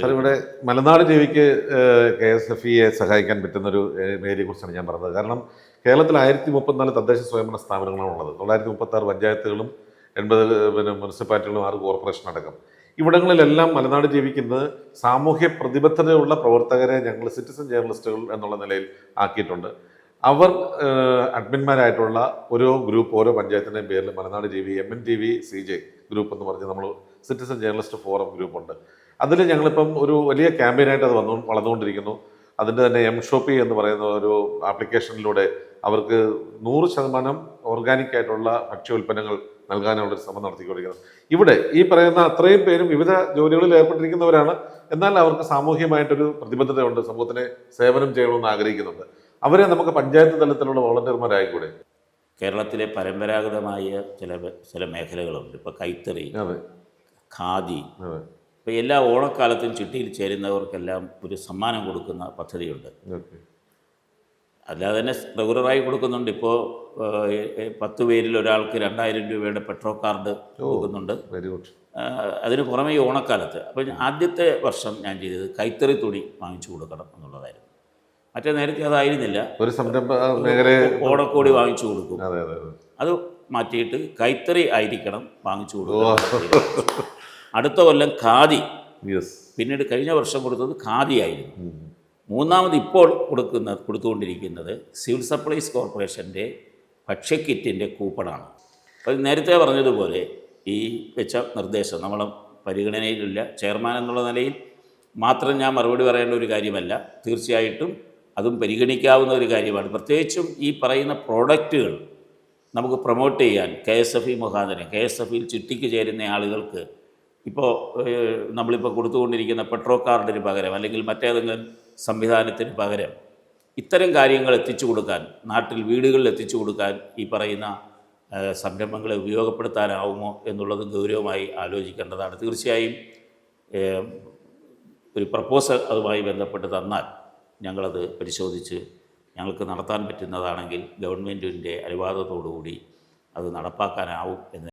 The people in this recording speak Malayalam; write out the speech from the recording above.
സാർ, ഇവിടെ മലനാട് ടിവിക്ക് KSFE-യെ സഹായിക്കാൻ പറ്റുന്നൊരു ഏരിയയെക്കുറിച്ചാണ് ഞാൻ പറഞ്ഞത്. കാരണം കേരളത്തിൽ 1034 തദ്ദേശ സ്വയംഭരണ സ്ഥാപനങ്ങളാണ് ഉള്ളത്. 936 പഞ്ചായത്തുകളും 80 മുനിസിപ്പാലിറ്റികളും 6 കോർപ്പറേഷൻ അടക്കം. ഇവിടങ്ങളിലെല്ലാം മലനാട് ടിവിക്ക് ഇന്ന് സാമൂഹ്യ പ്രതിബദ്ധതയുള്ള പ്രവർത്തകരെ ഞങ്ങൾ സിറ്റിസൺ ജേർണലിസ്റ്റുകൾ എന്നുള്ള നിലയിൽ ആക്കിയിട്ടുണ്ട്. അവർ അഡ്മിന്മാരായിട്ടുള്ള ഓരോ ഗ്രൂപ്പ്, ഓരോ പഞ്ചായത്തിൻ്റെയും പേരിൽ Malanad T V, MNTV CJ group എന്ന് പറഞ്ഞ് നമ്മൾ സിറ്റിസൺ ജേർണലിസ്റ്റ് ഫോറം ഗ്രൂപ്പുണ്ട്. അതിൽ ഞങ്ങളിപ്പം ഒരു വലിയ ക്യാമ്പയിനായിട്ട് അത് വളർന്നുകൊണ്ടിരിക്കുന്നു. അതിൻ്റെ തന്നെ M-Shopee എന്ന് പറയുന്ന ഒരു ആപ്ലിക്കേഷനിലൂടെ അവർക്ക് 100% ഓർഗാനിക് ആയിട്ടുള്ള ഭക്ഷ്യോൽപ്പന്നങ്ങൾ നൽകാനുള്ളൊരു ശ്രമം നടത്തിക്കൊണ്ടിരിക്കുന്നത്. ഇവിടെ ഈ പറയുന്ന അത്രയും പേരും വിവിധ ജോലികളിൽ ഏർപ്പെട്ടിരിക്കുന്നവരാണ്. എന്നാൽ അവർക്ക് സാമൂഹ്യമായിട്ടൊരു പ്രതിബദ്ധതയുണ്ട്, സമൂഹത്തിനെ സേവനം ചെയ്യണമെന്ന് ആഗ്രഹിക്കുന്നുണ്ട്. അവരെ നമുക്ക് പഞ്ചായത്ത് തലത്തിലുള്ള വോളണ്ടിയർമാരായിക്കൂടെ? കേരളത്തിലെ പരമ്പരാഗതമായ ചില മേഖലകളുണ്ട്. ഇപ്പോൾ കൈത്തറി, ഖാദി. ഇപ്പോൾ എല്ലാ ഓണക്കാലത്തും ചിട്ടിയിൽ ചേരുന്നവർക്കെല്ലാം ഒരു സമ്മാനം കൊടുക്കുന്ന പദ്ധതിയുണ്ട്. അല്ലാതെ തന്നെ റെഗുലറായി കൊടുക്കുന്നുണ്ട്. ഇപ്പോൾ 10 പേരിൽ ഒരാൾക്ക് 2000 രൂപയുടെ പെട്രോ കാർഡ് കൊടുക്കുന്നുണ്ട്. Very good. അതിന് പുറമെ ഈ ഓണക്കാലത്ത് അപ്പോൾ ആദ്യത്തെ വർഷം ഞാൻ ചെയ്തത് കൈത്തറി തുണി വാങ്ങിച്ചു കൊടുക്കണം എന്നുള്ളതായിരുന്നു. മറ്റേ നേരത്തെ അതായിരുന്നില്ല. ഒരു സംരംഭ മേഖലയെ ഓണക്കോടി വാങ്ങിച്ചു കൊടുക്കും. അത് മാറ്റിയിട്ട് കൈത്തറി ആയിരിക്കണം വാങ്ങിച്ചു കൊടുക്കുക. അടുത്ത കൊല്ലം ഖാദി, പിന്നീട് കഴിഞ്ഞ വർഷം കൊടുത്തത് ഖാദി ആയിരുന്നു. മൂന്നാമത് ഇപ്പോൾ കൊടുത്തുകൊണ്ടിരിക്കുന്നത് സിവിൽ സപ്ലൈസ് കോർപ്പറേഷൻ്റെ ഭക്ഷ്യക്കിറ്റിൻ്റെ കൂപ്പണാണ്. അപ്പോൾ നേരത്തെ പറഞ്ഞതുപോലെ ഈ വെച്ച നിർദ്ദേശം നമ്മളെ പരിഗണനയിലില്ല. ചെയർമാൻ എന്നുള്ള നിലയിൽ മാത്രം ഞാൻ മറുപടി പറയേണ്ട ഒരു കാര്യമല്ല. തീർച്ചയായിട്ടും അതും പരിഗണിക്കാവുന്ന ഒരു കാര്യമാണ്. പ്രത്യേകിച്ചും ഈ പറയുന്ന പ്രോഡക്റ്റുകൾ നമുക്ക് പ്രൊമോട്ട് ചെയ്യാൻ KSFE മുഖാന്തരം, KSFEയിൽ ചിട്ടിക്ക് ചേരുന്ന ആളുകൾക്ക് ഇപ്പോൾ നമ്മളിപ്പോൾ കൊടുത്തുകൊണ്ടിരിക്കുന്ന പെട്രോ കാർഡിന് പകരം അല്ലെങ്കിൽ മറ്റേതെങ്കിലും സംവിധാനത്തിന് പകരം ഇത്തരം കാര്യങ്ങൾ എത്തിച്ചു കൊടുക്കാൻ, നാട്ടിൽ വീടുകളിൽ എത്തിച്ചു കൊടുക്കാൻ ഈ പറയുന്ന സംരംഭങ്ങളെ ഉപയോഗപ്പെടുത്താനാവുമോ എന്നുള്ളത് ഗൗരവമായി ആലോചിക്കേണ്ടതാണ്. തീർച്ചയായും ഒരു പ്രപ്പോസൽ അതുമായി ബന്ധപ്പെട്ട് തന്നാൽ ഞങ്ങളത് പരിശോധിച്ച് ഞങ്ങൾക്ക് നടത്താൻ പറ്റുന്നതാണെങ്കിൽ ഗവൺമെൻറ്റിൻ്റെ അനുവാദത്തോടുകൂടി അത് നടപ്പാക്കാനാവും എന്ന്